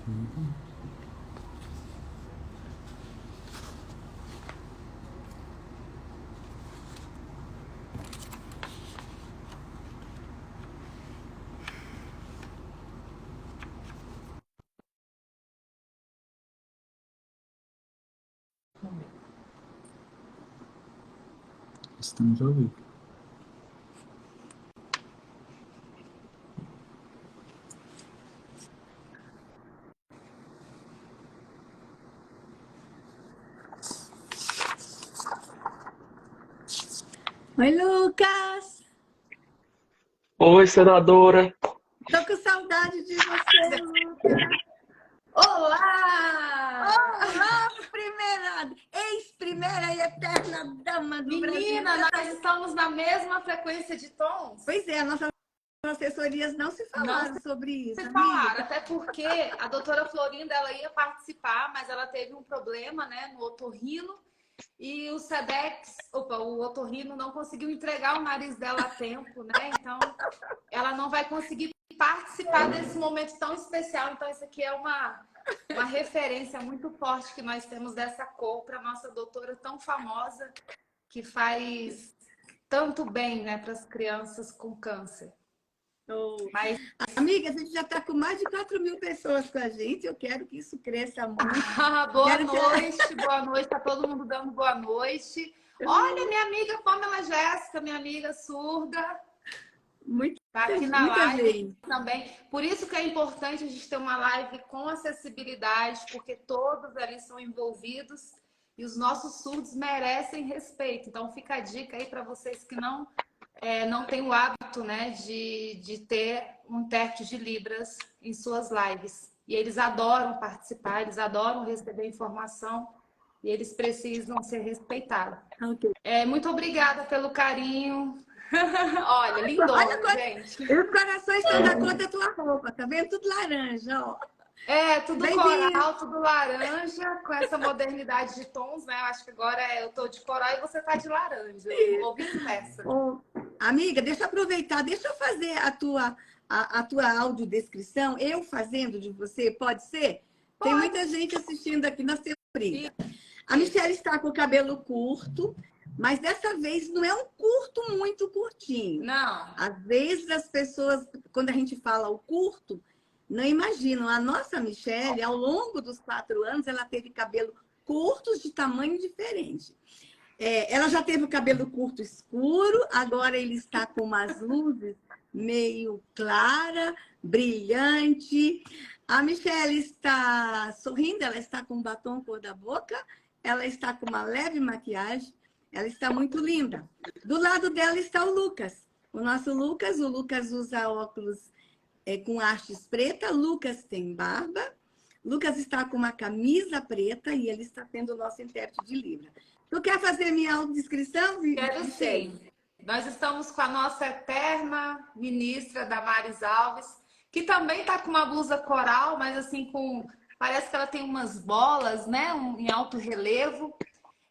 Uhum. Estamos ao vivo. Oi, Lucas! Oi, senadora. Tô com saudade de você, Lucas! Olá! Olá, primeira, ex-primeira e eterna dama do Brasil! Menina, nós estamos na mesma frequência de tons? Pois é, nossas assessorias não se Não falaram sobre isso, se amiga. falaram, até porque a doutora Florinda ela ia participar, mas ela teve um problema, né, no otorrino e o o otorrino não conseguiu entregar o nariz dela a tempo, né? Então, ela não vai conseguir participar desse momento tão especial. Então, isso aqui é uma referência muito forte que nós temos dessa cor para nossa doutora tão famosa que faz tanto bem, né, para as crianças com câncer. Oh. Mas... Amiga, a gente já está com mais de 4.000 pessoas com a gente. Eu quero que isso cresça muito. boa noite, tá todo mundo dando boa noite. Olha, minha amiga Pamela Jéssica, minha amiga surda. Tá aqui na live também. Por isso que é importante a gente ter uma live com acessibilidade, porque todos ali são envolvidos e os nossos surdos merecem respeito. Então fica a dica aí para vocês que não têm o hábito, né, de ter um intérprete de Libras em suas lives. E eles adoram participar, eles adoram receber informação e eles precisam ser respeitados. Okay. Muito obrigada pelo carinho. Olha, lindona, gente. Os corações estão da cor da tua roupa, tá vendo? Tudo laranja, ó. Tudo coral, tudo laranja, com essa modernidade de tons, né? Eu acho que agora eu tô de coral e você tá de laranja, ou vice-versa. Amiga, deixa eu aproveitar, deixa eu fazer a tua audiodescrição, eu fazendo de você, pode ser? Tem muita gente assistindo aqui na Sembrina. A Michelle está com o cabelo curto, mas dessa vez não é um curto muito curtinho. Não. Às vezes as pessoas, quando a gente fala o curto, não imaginam. A nossa Michelle, ao longo dos 4 anos, ela teve cabelo curtos de tamanho diferente. Ela já teve o cabelo curto escuro, agora ele está com umas luzes meio clara, brilhante. A Michelle está sorrindo, ela está com um batom cor da boca, ela está com uma leve maquiagem, ela está muito linda. Do lado dela está o Lucas, o nosso Lucas. O Lucas usa óculos com hastes preta, Lucas tem barba, Lucas está com uma camisa preta e ele está tendo o nosso intérprete de Libra. Tu quer fazer minha autodescrição? Quero sim. Nós estamos com a nossa eterna ministra Damares Alves, que também está com uma blusa coral, mas assim, parece que ela tem umas bolas, né? Em alto relevo.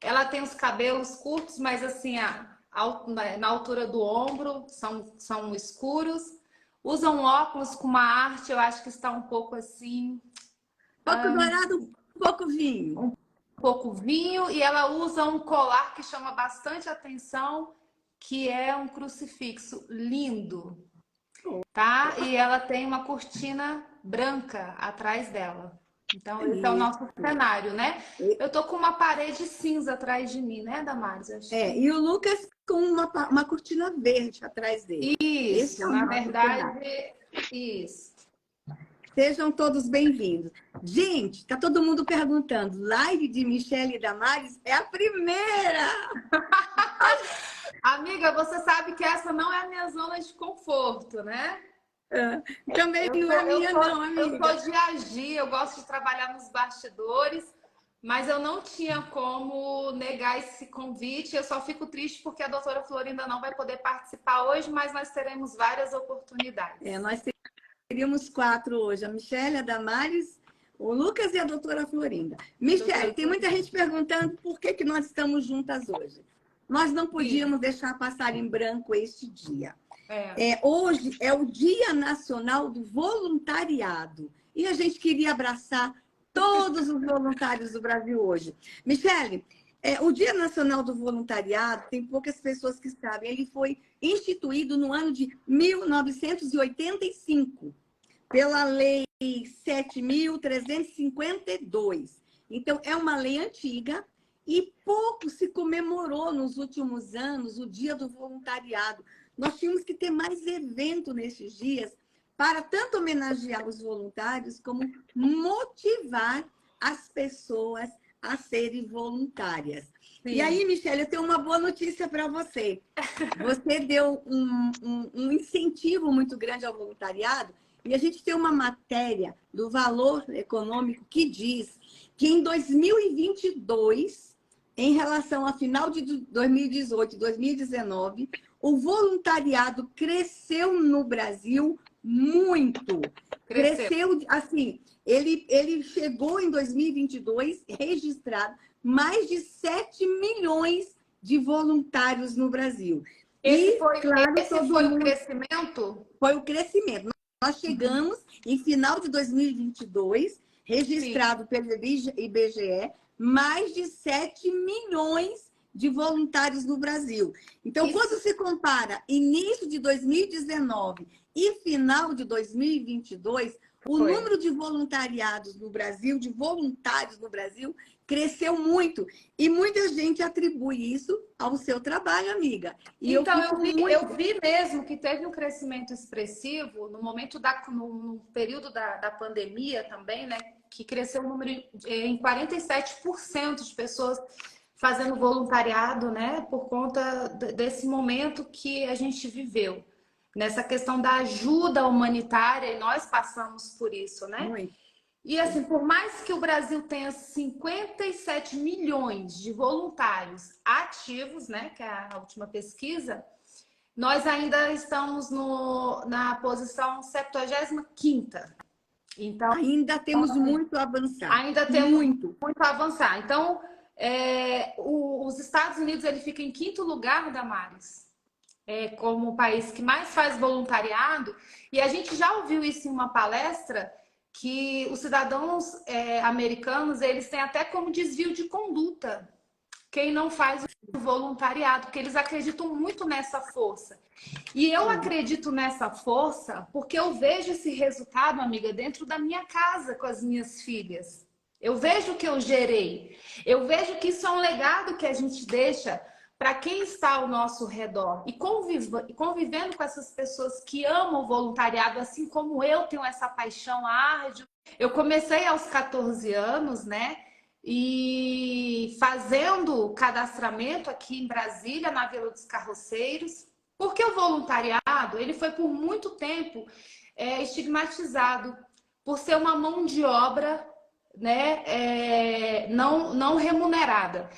Ela tem os cabelos curtos, mas assim, na altura do ombro, são escuros. Usa um óculos com uma arte, eu acho que está um pouco assim... Pouco dourado, um pouco vinho. Um pouco vinho, e ela usa um colar que chama bastante atenção, que é um crucifixo lindo, tá? E ela tem uma cortina branca atrás dela. Então, esse é o nosso cenário, né? Eu tô com uma parede cinza atrás de mim, né, Damares? E o Lucas com uma cortina verde atrás dele. Isso, na verdade, isso. Sejam todos bem-vindos. Gente, tá todo mundo perguntando, live de Michelle e Damares é a primeira! Amiga, você sabe que essa não é a minha zona de conforto, né? Também não é minha não, amiga. Eu sou de agir, eu gosto de trabalhar nos bastidores, mas eu não tinha como negar esse convite. Eu só fico triste porque a doutora Florinda não vai poder participar hoje, mas nós teremos várias oportunidades. Nós teríamos 4 hoje, a Michelle, a Damares, o Lucas e a doutora Florinda. Michelle, tem muita gente perguntando por que nós estamos juntas hoje. Nós não podíamos deixar passar em branco este dia. Hoje é o Dia Nacional do Voluntariado. e a gente queria abraçar todos os voluntários do Brasil hoje. Michele, o Dia Nacional do Voluntariado, tem poucas pessoas que sabem, ele foi instituído no ano de 1985, pela Lei 7.352. Então, é uma lei antiga e pouco se comemorou nos últimos anos o Dia do Voluntariado. Nós tínhamos que ter mais evento nesses dias para tanto homenagear os voluntários como motivar as pessoas a serem voluntárias. Sim. E aí, Michele, eu tenho uma boa notícia para você. Você deu um incentivo muito grande ao voluntariado e a gente tem uma matéria do Valor Econômico que diz que em 2022, em relação ao final de 2018 e 2019, o voluntariado cresceu no Brasil muito. Cresceu assim, ele chegou em 2022 registrado mais de 7 milhões de voluntários no Brasil. Esse foi o crescimento? Foi o crescimento. Nós chegamos em final de 2022, registrado pelo IBGE, mais de 7 milhões de voluntários no Brasil. Então, quando se compara início de 2019 e final de 2022, o número de voluntariados no Brasil, de voluntários no Brasil, cresceu muito. E muita gente atribui isso ao seu trabalho, amiga. E então, eu vi mesmo que teve um crescimento expressivo no momento no período da pandemia também, né? Que cresceu o número em 47% de pessoas fazendo voluntariado, né? Por conta desse momento que a gente viveu. Nessa questão da ajuda humanitária, e nós passamos por isso, né? Muito. E assim, por mais que o Brasil tenha 57 milhões de voluntários ativos, né? Que é a última pesquisa, nós ainda estamos na posição 75ª. Então, ainda temos muito a avançar. Ainda temos muito a avançar. Então, os Estados Unidos ele fica em 5º lugar, Damares, como o país que mais faz voluntariado. E a gente já ouviu isso em uma palestra, que os cidadãos americanos eles têm até como desvio de conduta quem não faz o voluntariado, porque eles acreditam muito nessa força. E eu acredito nessa força porque eu vejo esse resultado, amiga, dentro da minha casa com as minhas filhas. Eu vejo que eu gerei. Eu vejo que isso é um legado que a gente deixa para quem está ao nosso redor. E convivendo com essas pessoas que amam o voluntariado, assim como eu tenho essa paixão árduo. Eu comecei aos 14 anos, né? E fazendo cadastramento aqui em Brasília, na Vila dos Carroceiros. Porque o voluntariado, ele foi por muito tempo estigmatizado por ser uma mão de obra, né, não remunerada.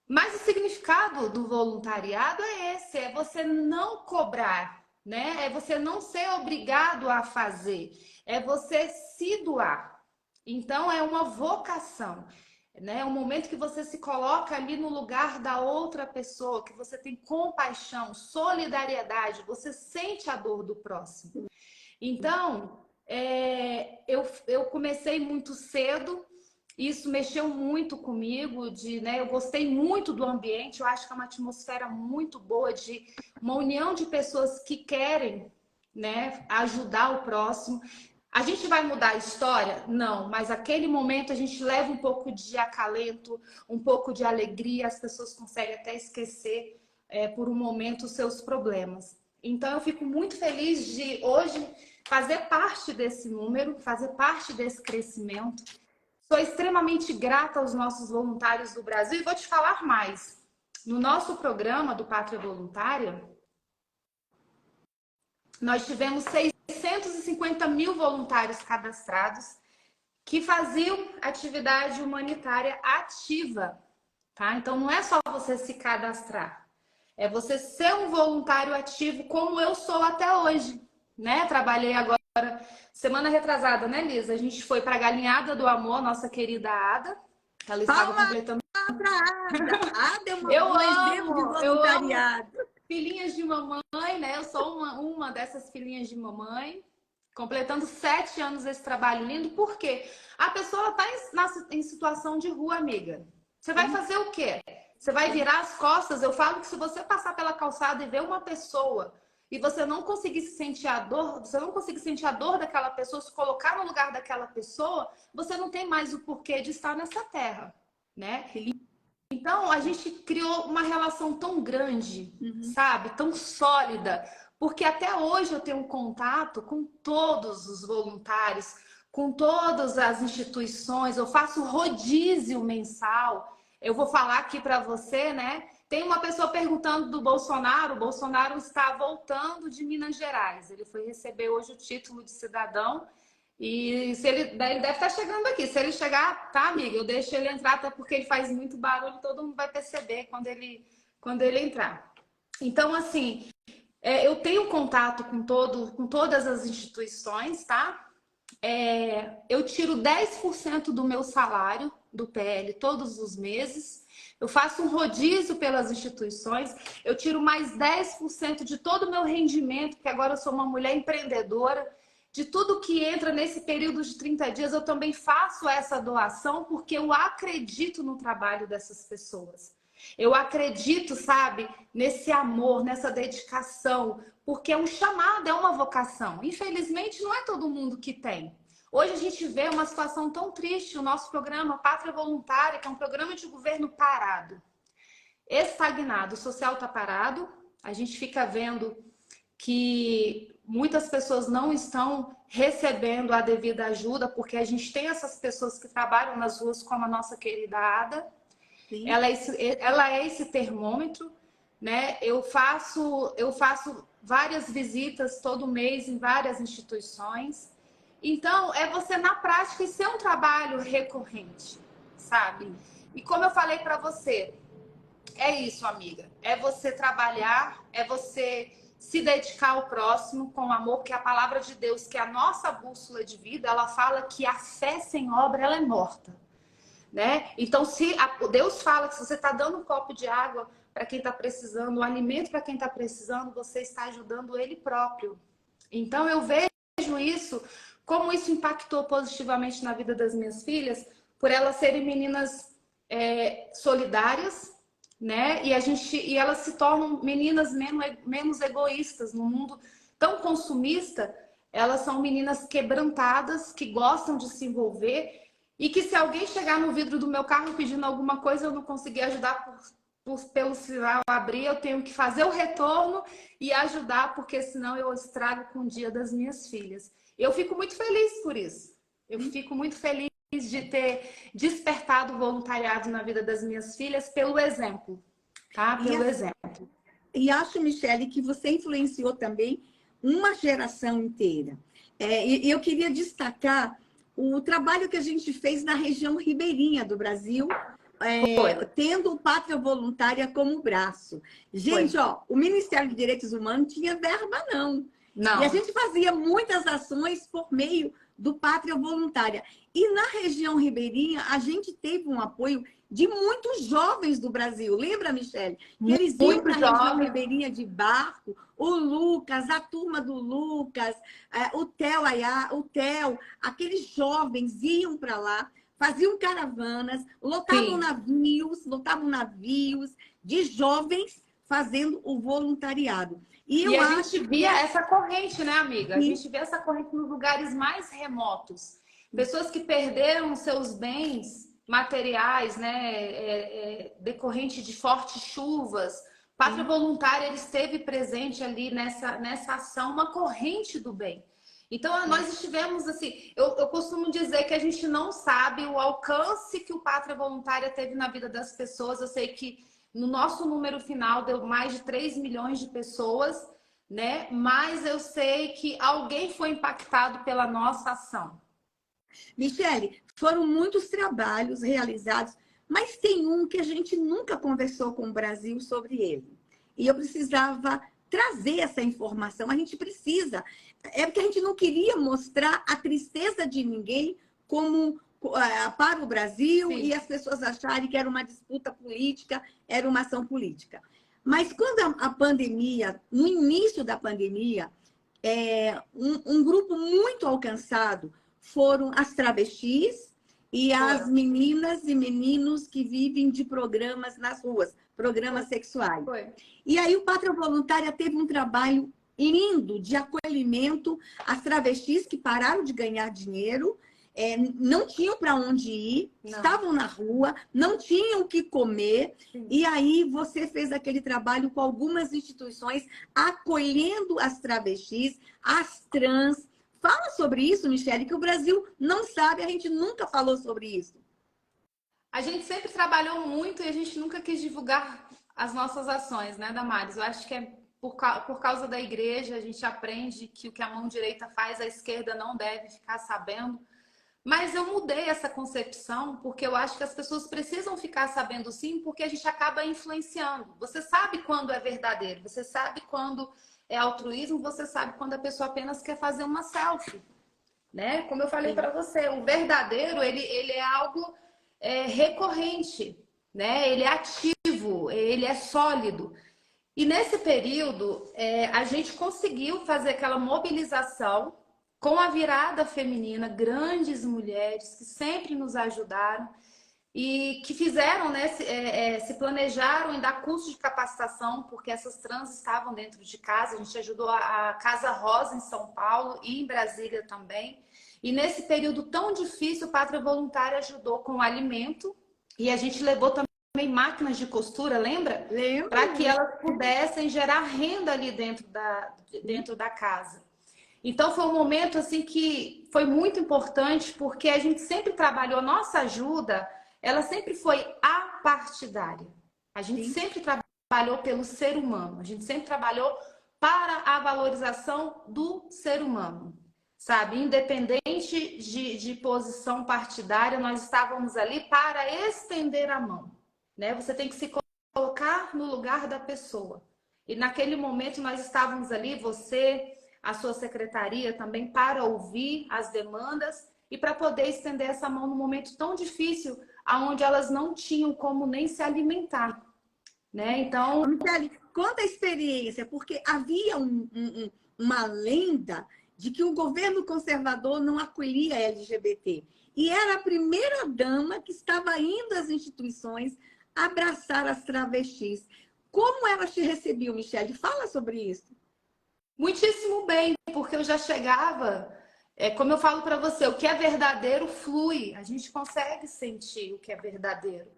Mas o significado do voluntariado é esse, é você não cobrar, né? É você não ser obrigado a fazer, é você se doar. Então, é uma vocação, né? É um momento que você se coloca ali no lugar da outra pessoa, que você tem compaixão, solidariedade, você sente a dor do próximo. Então, eu comecei muito cedo. Isso mexeu muito comigo, eu gostei muito do ambiente, eu acho que é uma atmosfera muito boa, de uma união de pessoas que querem, né, ajudar o próximo. A gente vai mudar a história? Não, mas aquele momento a gente leva um pouco de acalento, um pouco de alegria, as pessoas conseguem até esquecer por um momento os seus problemas. Então eu fico muito feliz de hoje fazer parte desse número, fazer parte desse crescimento. Sou extremamente grata aos nossos voluntários do Brasil e vou te falar mais. No nosso programa do Pátria Voluntária, nós tivemos 650 mil voluntários cadastrados que faziam atividade humanitária ativa, tá? Então, não é só você se cadastrar, é você ser um voluntário ativo como eu sou até hoje, né? Trabalhei agora semana retrasada, né, Lisa? A gente foi para a Galinhada do Amor, nossa querida Ada. Ela estava completando. Ada é um exemplo de voluntariado. Filhinhas de mamãe, né? Eu sou uma dessas filhinhas de mamãe. Completando 7 anos desse trabalho lindo. Por quê? A pessoa está em situação de rua, amiga. Você vai fazer o quê? Você vai virar as costas? Eu falo que se você passar pela calçada e ver uma pessoa e você não conseguir sentir a dor, você não conseguir sentir a dor daquela pessoa, se colocar no lugar daquela pessoa, você não tem mais o porquê de estar nessa terra, né? Então, a gente criou uma relação tão grande, sabe? Tão sólida, porque até hoje eu tenho contato com todos os voluntários, com todas as instituições, eu faço rodízio mensal. Eu vou falar aqui para você, né? Tem uma pessoa perguntando do Bolsonaro. O Bolsonaro está voltando de Minas Gerais. Ele foi receber hoje o título de cidadão. E se ele deve estar chegando aqui. Se ele chegar, tá, amiga? Eu deixo ele entrar, até porque ele faz muito barulho. Todo mundo vai perceber quando ele entrar. Então, assim, eu tenho contato com todas as instituições, tá? Eu tiro 10% do meu salário do PL todos os meses. Eu faço um rodízio pelas instituições. Eu tiro mais 10% de todo o meu rendimento, porque agora eu sou uma mulher empreendedora. De tudo que entra nesse período de 30 dias, eu também faço essa doação, porque eu acredito no trabalho dessas pessoas. Eu acredito, sabe, nesse amor, nessa dedicação, porque é um chamado, é uma vocação. Infelizmente, não é todo mundo que tem. Hoje a gente vê uma situação tão triste, o nosso programa Pátria Voluntária, que é um programa de governo parado, estagnado, o social está parado, a gente fica vendo que muitas pessoas não estão recebendo a devida ajuda, porque a gente tem essas pessoas que trabalham nas ruas, como a nossa querida Ada. Ela é esse termômetro, né? Eu faço várias visitas todo mês em várias instituições. Então, é você na prática, isso é um trabalho recorrente, sabe? E como eu falei para você, é isso, amiga. É você trabalhar, é você se dedicar ao próximo com amor, porque a palavra de Deus, que é a nossa bússola de vida, ela fala que a fé sem obra, ela é morta, né? Então, Deus fala que se você está dando um copo de água para quem está precisando, um alimento para quem está precisando, você está ajudando ele próprio. Então, eu vejo isso, como isso impactou positivamente na vida das minhas filhas, por elas serem meninas solidárias, né? E elas se tornam meninas menos egoístas no mundo tão consumista. Elas são meninas quebrantadas, que gostam de se envolver e que se alguém chegar no vidro do meu carro pedindo alguma coisa, eu não conseguir ajudar pelo sinal abrir, eu tenho que fazer o retorno e ajudar, porque senão eu estrago com o dia das minhas filhas. Eu fico muito feliz por isso. Eu fico muito feliz de ter despertado o voluntariado na vida das minhas filhas pelo exemplo, tá? Pelo exemplo. E acho, Michele, que você influenciou também uma geração inteira. E eu queria destacar o trabalho que a gente fez na região ribeirinha do Brasil, tendo o Pátria Voluntária como braço. Gente, o Ministério de Direitos Humanos não tinha verba, não. E a gente fazia muitas ações por meio do Pátria Voluntária. E na região ribeirinha, a gente teve um apoio de muitos jovens do Brasil. Lembra, Michele? Que eles iam para a região ribeirinha de barco. O Lucas, a turma do Lucas, o Theo, aqueles jovens iam para lá, faziam caravanas, lotavam navios de jovens fazendo o voluntariado. E a gente via essa corrente, né, amiga? A gente vê essa corrente nos lugares mais remotos. Pessoas que perderam seus bens materiais, né, decorrente de fortes chuvas. Pátria Voluntária, ele esteve presente ali nessa ação, uma corrente do bem. Então, nós estivemos assim... Eu costumo dizer que a gente não sabe o alcance que o Pátria Voluntária teve na vida das pessoas. Eu sei que no nosso número final deu mais de 3 milhões de pessoas, né? Mas eu sei que alguém foi impactado pela nossa ação. Michele, foram muitos trabalhos realizados, mas tem um que a gente nunca conversou com o Brasil sobre ele. E eu precisava trazer essa informação. A gente precisa. É porque a gente não queria mostrar a tristeza de ninguém como para o Brasil e as pessoas acharem que era uma disputa política, era uma ação política. Mas quando a pandemia, no início da pandemia, um grupo muito alcançado foram as travestis e as meninas e meninos que vivem de programas nas ruas, programas sexuais. E aí o Pátria Voluntária teve um trabalho lindo de acolhimento às travestis que pararam de ganhar dinheiro, não tinham para onde ir, estavam na rua, não tinham o que comer. Sim. E aí você fez aquele trabalho com algumas instituições acolhendo as travestis, as trans. Fala sobre isso, Michele, que o Brasil não sabe, a gente nunca falou sobre isso. A gente sempre trabalhou muito e a gente nunca quis divulgar as nossas ações, né, Damares? Eu acho que é por causa da igreja, a gente aprende que o que a mão direita faz, a esquerda não deve ficar sabendo. Mas eu mudei essa concepção porque eu acho que as pessoas precisam ficar sabendo sim, porque a gente acaba influenciando. Você sabe quando é verdadeiro, você sabe quando é altruísmo, você sabe quando a pessoa apenas quer fazer uma selfie, né? Como eu falei para você, o verdadeiro, ele é algo recorrente, né? Ele é ativo, ele é sólido. E nesse período, a gente conseguiu fazer aquela mobilização com a virada feminina, grandes mulheres que sempre nos ajudaram e que fizeram, né, se planejaram em dar curso de capacitação, porque essas trans estavam dentro de casa. A gente ajudou a Casa Rosa em São Paulo e em Brasília também. E nesse período tão difícil, o Pátria Voluntária ajudou com o alimento e a gente levou também máquinas de costura, lembra? Lembro. Para que elas pudessem gerar renda ali dentro da casa. Então foi um momento assim que foi muito importante, porque a gente sempre trabalhou, nossa ajuda, ela sempre foi apartidária. A gente sempre trabalhou pelo ser humano, a gente sempre trabalhou para a valorização do ser humano, sabe? Independente de posição partidária, nós estávamos ali para estender a mão, né? Você tem que se colocar no lugar da pessoa. E naquele momento nós estávamos ali, você, a sua secretaria também, para ouvir as demandas e para poder estender essa mão num momento tão difícil, onde elas não tinham como nem se alimentar, né? Então, Michele, conta a experiência, porque havia uma lenda de que o governo conservador não acolhia a LGBT. E era a primeira dama que estava indo às instituições abraçar as travestis. Como elas te recebiam, Michele? Fala sobre isso. Muitíssimo bem, porque eu já chegava, como eu falo para você, o que é verdadeiro flui, a gente consegue sentir o que é verdadeiro,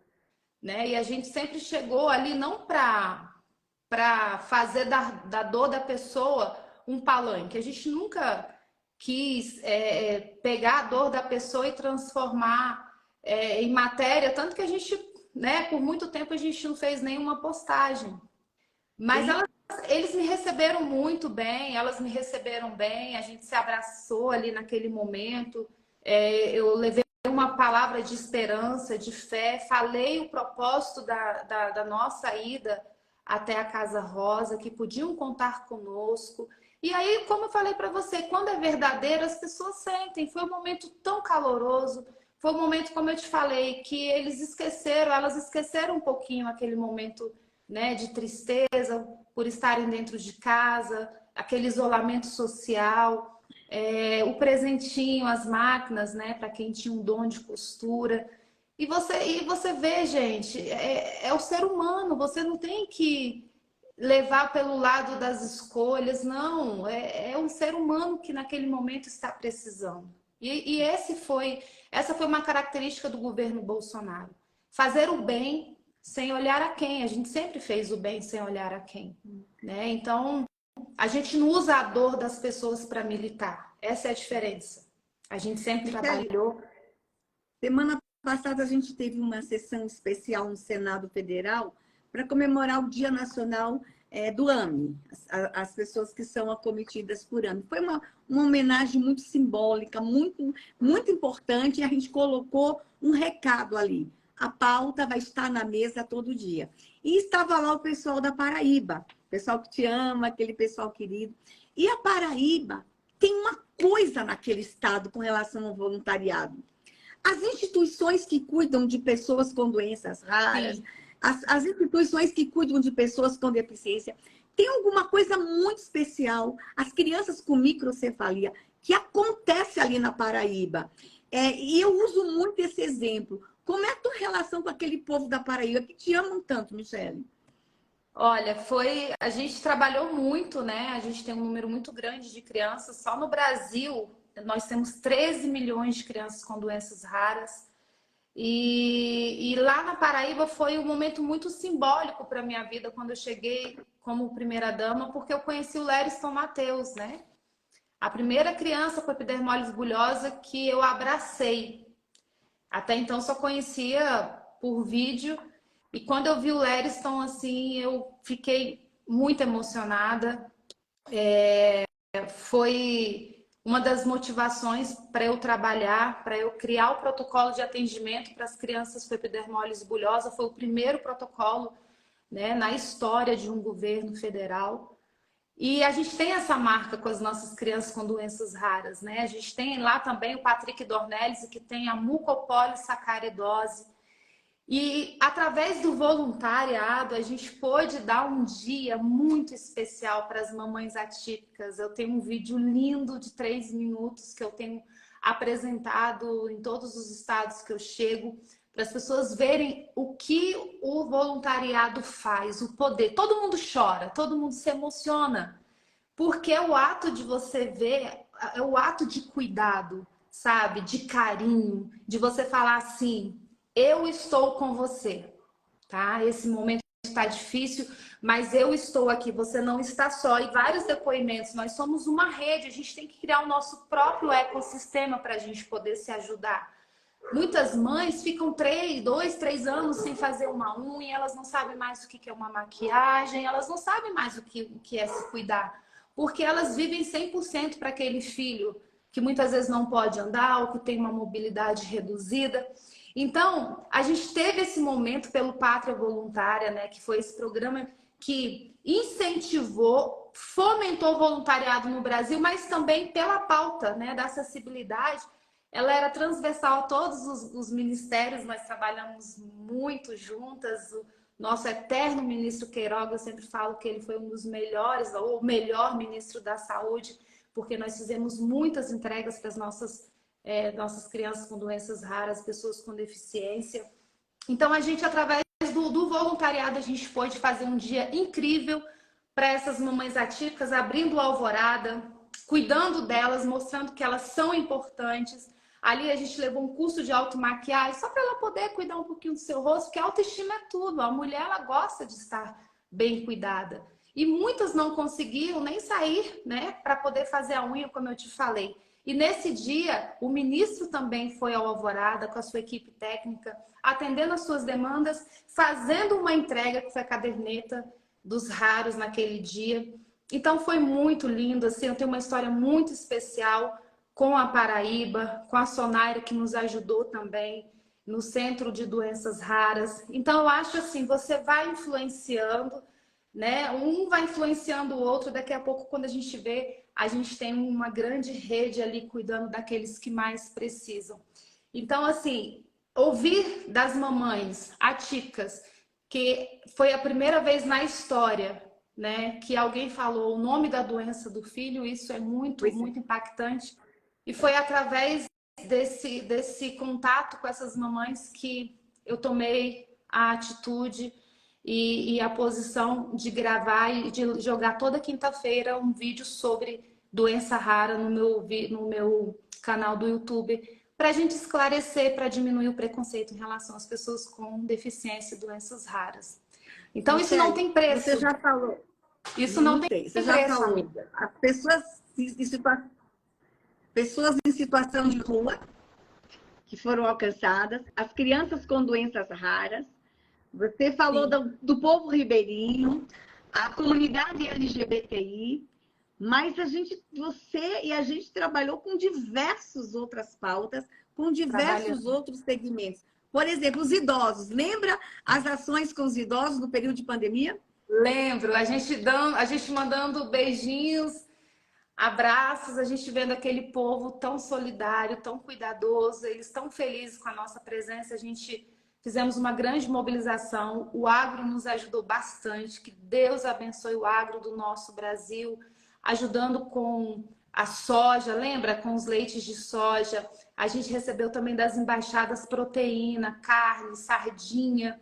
né? E a gente sempre chegou ali não para fazer da dor da pessoa um palanque, a gente nunca quis pegar a dor da pessoa e transformar em matéria, tanto que a gente, né, por muito tempo a gente não fez nenhuma postagem, mas eles me receberam muito bem, elas me receberam bem, a gente se abraçou ali naquele momento, eu levei uma palavra de esperança, de fé, falei o propósito da nossa ida até a Casa Rosa, que podiam contar conosco. E aí, como eu falei para você, quando é verdadeiro, as pessoas sentem. Foi um momento tão caloroso, foi um momento, como eu te falei, que elas esqueceram um pouquinho aquele momento, né, de tristeza por estarem dentro de casa, aquele isolamento social, o presentinho, as máquinas, né, para quem tinha um dom de costura. E você vê, gente, é o ser humano, você não tem que levar pelo lado das escolhas, não, é um ser humano que naquele momento está precisando. E essa foi uma característica do governo Bolsonaro, fazer o bem sem olhar a quem. A gente sempre fez o bem sem olhar a quem, né? Então, a gente não usa a dor das pessoas para militar. Essa é a diferença. A gente sempre trabalhou. Semana passada a gente teve uma sessão especial no Senado Federal para comemorar o Dia Nacional do AME, as pessoas que são acometidas por AME. Foi uma homenagem muito simbólica, muito, muito importante, e a gente colocou um recado ali. A pauta vai estar na mesa todo dia. E estava lá o pessoal da Paraíba, o pessoal que te ama, aquele pessoal querido. E a Paraíba tem uma coisa naquele estado com relação ao voluntariado. As instituições que cuidam de pessoas com doenças raras, as instituições que cuidam de pessoas com deficiência, tem alguma coisa muito especial. As crianças com microcefalia, que acontece ali na Paraíba. E eu uso muito esse exemplo. Como é a tua relação com aquele povo da Paraíba que te amam tanto, Michele? Olha, a gente trabalhou muito, né? A gente tem um número muito grande de crianças. Só no Brasil, nós temos 13 milhões de crianças com doenças raras. E lá na Paraíba foi um momento muito simbólico para a minha vida quando eu cheguei como primeira-dama, porque eu conheci o Lériston Mateus, né? A primeira criança com epidermólise bulhosa que eu abracei. Até então só conhecia por vídeo. E quando eu vi o Lériston, assim, eu fiquei muito emocionada. Foi uma das motivações para eu trabalhar, para eu criar o protocolo de atendimento para as crianças com epidermólise bulhosa. Foi o primeiro protocolo, né, na história de um governo federal. E a gente tem essa marca com as nossas crianças com doenças raras, né? A gente tem lá também o Patrick Dornelles, que tem a mucopolissacaridose. E através do voluntariado, a gente pôde dar um dia muito especial para as mamães atípicas. Eu tenho um vídeo lindo de 3 minutos que eu tenho apresentado em todos os estados que eu chego, para as pessoas verem o que o voluntariado faz, o poder. Todo mundo chora, todo mundo se emociona, porque é o ato de você ver, é o ato de cuidado, sabe? De carinho, de você falar assim: eu estou com você, tá? Esse momento está difícil, mas eu estou aqui, você não está só. E vários depoimentos, nós somos uma rede, a gente tem que criar o nosso próprio ecossistema para a gente poder se ajudar. Muitas mães ficam 2, 3 anos sem fazer uma unha, elas não sabem mais o que é uma maquiagem, elas não sabem mais o que é se cuidar, porque elas vivem 100% para aquele filho que muitas vezes não pode andar ou que tem uma mobilidade reduzida. Então, a gente teve esse momento pelo Pátria Voluntária, né, que foi esse programa que incentivou, fomentou o voluntariado no Brasil, mas também pela pauta, né, da acessibilidade. Ela era transversal a todos os ministérios, nós trabalhamos muito juntas. O nosso eterno ministro Queiroga, eu sempre falo que ele foi um dos melhores, ou o melhor ministro da saúde, porque nós fizemos muitas entregas para as nossas crianças com doenças raras, pessoas com deficiência. Então, a gente, através do voluntariado, a gente pôde fazer um dia incrível para essas mamães atípicas, abrindo a alvorada, cuidando delas, mostrando que elas são importantes. Ali a gente levou um curso de automaquiagem, só para ela poder cuidar um pouquinho do seu rosto, porque a autoestima é tudo. A mulher, ela gosta de estar bem cuidada. E muitas não conseguiam nem sair, né, para poder fazer a unha, como eu te falei. E nesse dia, o ministro também foi ao Alvorada com a sua equipe técnica, atendendo as suas demandas, fazendo uma entrega, que foi a caderneta dos raros naquele dia. Então foi muito lindo, assim, eu tenho uma história muito especial com a Paraíba, com a Sonaira, que nos ajudou também no Centro de Doenças Raras. Então eu acho assim, você vai influenciando, né? Um vai influenciando o outro, daqui a pouco, quando a gente vê, a gente tem uma grande rede ali cuidando daqueles que mais precisam. Então, assim, ouvir das mamães atípicas, que foi a primeira vez na história, né, que alguém falou o nome da doença do filho, isso é muito impactante. E foi através desse contato com essas mamães que eu tomei a atitude e a posição de gravar e de jogar toda quinta-feira um vídeo sobre doença rara no meu canal do YouTube, para a gente esclarecer, para diminuir o preconceito em relação às pessoas com deficiência e doenças raras. Então, Michele, isso não tem preço. Você já falou. Isso não tem Você preço, já falou. amiga. As pessoas em situação de rua que foram alcançadas, as crianças com doenças raras. Você falou do povo ribeirinho, a comunidade LGBTI, mas você e a gente trabalhou com diversas outras pautas, com diversos outros segmentos. Por exemplo, os idosos. Lembra as ações com os idosos no período de pandemia? Lembro. A gente mandando beijinhos, abraços, a gente vendo aquele povo tão solidário, tão cuidadoso, eles tão felizes com a nossa presença. A gente fizemos uma grande mobilização, o agro nos ajudou bastante, que Deus abençoe o agro do nosso Brasil, ajudando com a soja, lembra? Com os leites de soja. A gente recebeu também das embaixadas proteína, carne, sardinha.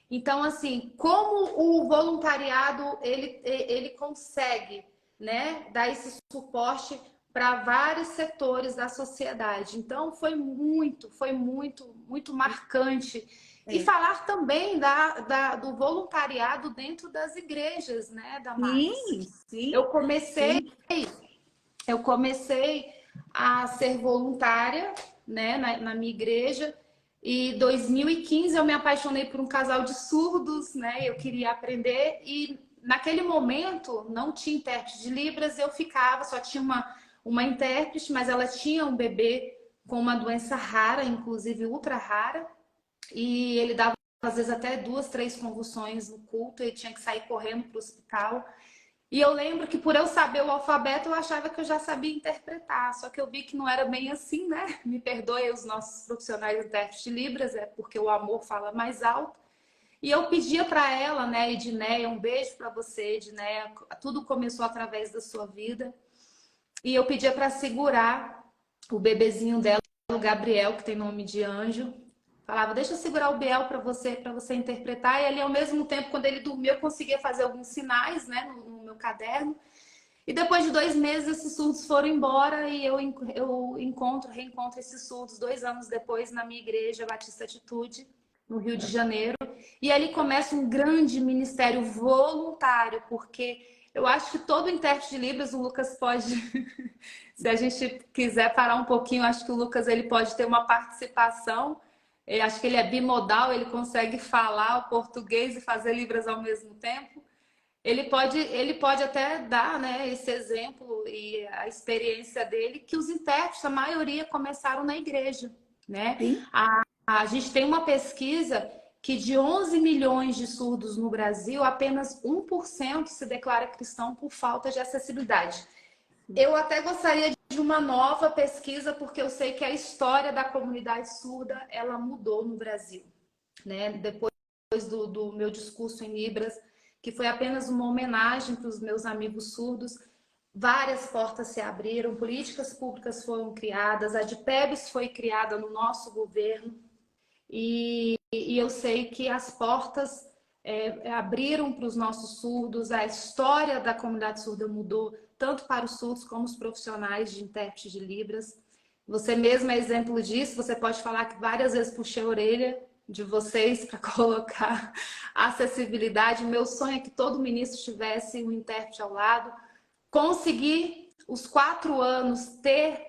Então, assim, como o voluntariado, ele consegue, né, dar esse suporte para vários setores da sociedade. Então, foi muito marcante. E falar também do voluntariado dentro das igrejas, né, Damares? Sim. Eu comecei a ser voluntária, né, na minha igreja. E em 2015 eu me apaixonei por um casal de surdos, né? Eu queria aprender e naquele momento não tinha intérprete de Libras, eu ficava, só tinha uma intérprete, mas ela tinha um bebê com uma doença rara, inclusive ultra rara, e ele dava às vezes até 2, 3 convulsões no culto, ele tinha que sair correndo para o hospital. E eu lembro que por eu saber o alfabeto, eu achava que eu já sabia interpretar. Só que eu vi que não era bem assim, né? Me perdoe os nossos profissionais intérpretes de Libras, é porque o amor fala mais alto. E eu pedia para ela, né, Edneia, um beijo para você, Edneia. Tudo começou através da sua vida. E eu pedia para segurar o bebezinho dela, o Gabriel, que tem nome de anjo. Falava, deixa eu segurar o Biel para você interpretar. E ali, ao mesmo tempo, quando ele dormiu, eu conseguia fazer alguns sinais, né, no meu caderno. E depois de 2 meses, esses surdos foram embora e eu reencontro esses surdos 2 anos depois na minha igreja Batista Atitude, no Rio de Janeiro. E ali começa um grande ministério voluntário, porque eu acho que todo intérprete de Libras, o Lucas pode, se a gente quiser parar um pouquinho, acho que o Lucas ele pode ter uma participação. Eu acho que ele é bimodal, ele consegue falar o português e fazer Libras ao mesmo tempo. Ele pode até dar, né, esse exemplo e a experiência dele, que os intérpretes, a maioria, começaram na igreja, né? A gente tem uma pesquisa que de 11 milhões de surdos no Brasil, apenas 1% se declara cristão por falta de acessibilidade. Eu até gostaria de uma nova pesquisa, porque eu sei que a história da comunidade surda, ela mudou no Brasil, né? Depois do meu discurso em Libras, que foi apenas uma homenagem para os meus amigos surdos, várias portas se abriram, políticas públicas foram criadas, a DPEBs foi criada no nosso governo, e eu sei que as portas abriram para os nossos surdos, a história da comunidade surda mudou, tanto para os surdos como os profissionais de intérprete de Libras. Você mesmo é exemplo disso, você pode falar que várias vezes puxei a orelha de vocês para colocar acessibilidade. Meu sonho é que todo ministro tivesse um intérprete ao lado. Conseguir os 4 anos ter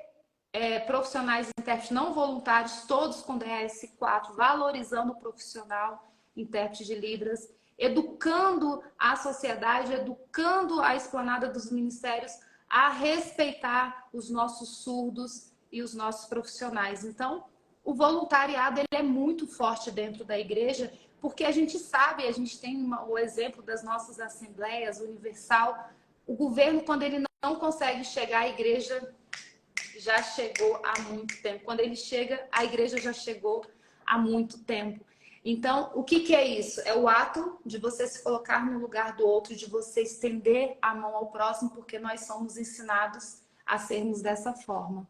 profissionais de intérprete não voluntários, todos com DS4, valorizando o profissional intérprete de Libras, educando a sociedade, educando a esplanada dos ministérios a respeitar os nossos surdos e os nossos profissionais. Então, o voluntariado ele é muito forte dentro da igreja, porque a gente sabe, a gente tem o exemplo das nossas assembleias, Universal, o governo, quando ele não consegue chegar, a igreja já chegou há muito tempo. Quando ele chega, a igreja já chegou há muito tempo. Então, o que é isso? É o ato de você se colocar no lugar do outro, de você estender a mão ao próximo, porque nós somos ensinados a sermos dessa forma.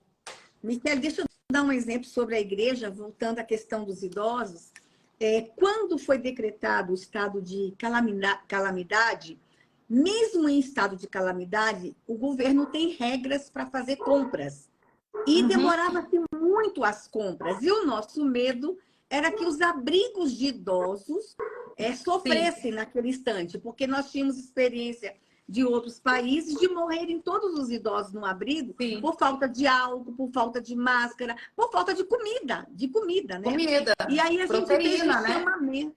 Michele, deixa eu dar um exemplo sobre a igreja, voltando à questão dos idosos. Quando foi decretado o estado de calamidade, mesmo em estado de calamidade, o governo tem regras para fazer compras. E demorava-se muito as compras. E o nosso medo era que os abrigos de idosos sofressem naquele instante, porque nós tínhamos experiência de outros países de morrerem todos os idosos no abrigo por falta de álcool, por falta de máscara, por falta de comida, né? Comida, e aí a proteína, gente fez um chamamento.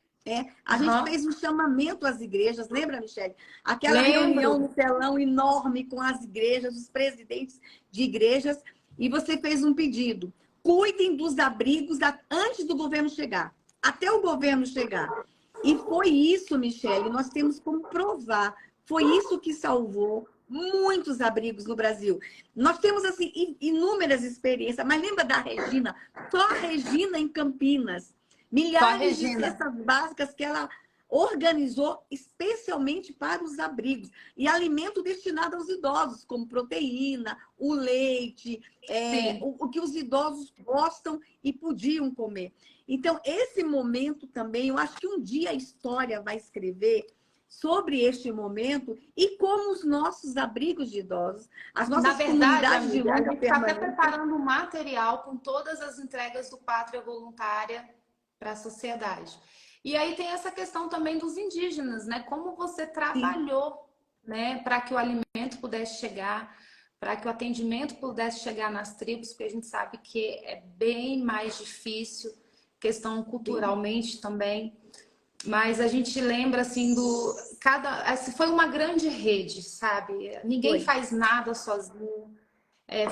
A gente fez um chamamento às igrejas, lembra, Michele? Aquela reunião no telão enorme com as igrejas, os presidentes de igrejas, e você fez um pedido. Cuidem dos abrigos antes do governo chegar, até o governo chegar. E foi isso, Michele, nós temos como provar. Foi isso que salvou muitos abrigos no Brasil. Nós temos, assim, inúmeras experiências. Mas lembra da Regina? Só a Regina em Campinas. Milhares de cestas básicas que ela organizou especialmente para os abrigos. E alimento destinado aos idosos, como proteína, o leite, o que os idosos gostam e podiam comer. Então, esse momento também, eu acho que um dia a história vai escrever sobre este momento e como os nossos abrigos de idosos, as nossas comunidades de longa permanência... A gente está até preparando um material com todas as entregas do Pátria Voluntária para a sociedade. E aí tem essa questão também dos indígenas, né? Como você trabalhou, né, para que o alimento pudesse chegar, para que o atendimento pudesse chegar nas tribos, porque a gente sabe que é bem mais difícil, questão culturalmente também. Mas a gente lembra, assim, foi uma grande rede, sabe? Ninguém faz nada sozinho.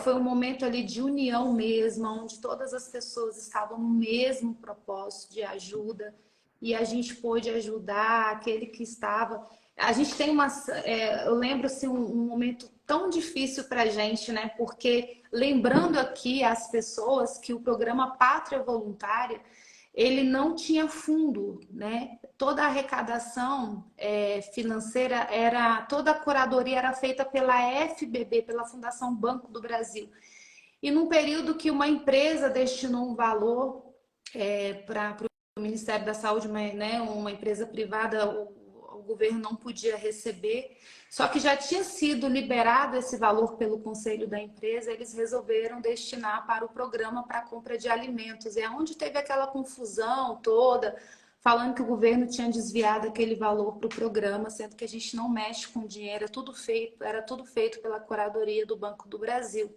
Foi um momento ali de união mesmo, onde todas as pessoas estavam no mesmo propósito de ajuda. E a gente pôde ajudar aquele que estava... A gente tem eu lembro, assim, um momento tão difícil para a gente, né? Porque, lembrando aqui as pessoas que o programa Pátria Voluntária, ele não tinha fundo, né? Toda a arrecadação financeira, toda a curadoria era feita pela FBB, pela Fundação Banco do Brasil. E num período que uma empresa destinou um valor para o Ministério da Saúde, né? Uma empresa privada, o governo não podia receber, só que já tinha sido liberado esse valor pelo conselho da empresa, eles resolveram destinar para o programa para a compra de alimentos. É onde teve aquela confusão toda, falando que o governo tinha desviado aquele valor para o programa, sendo que a gente não mexe com dinheiro, era tudo feito pela curadoria do Banco do Brasil.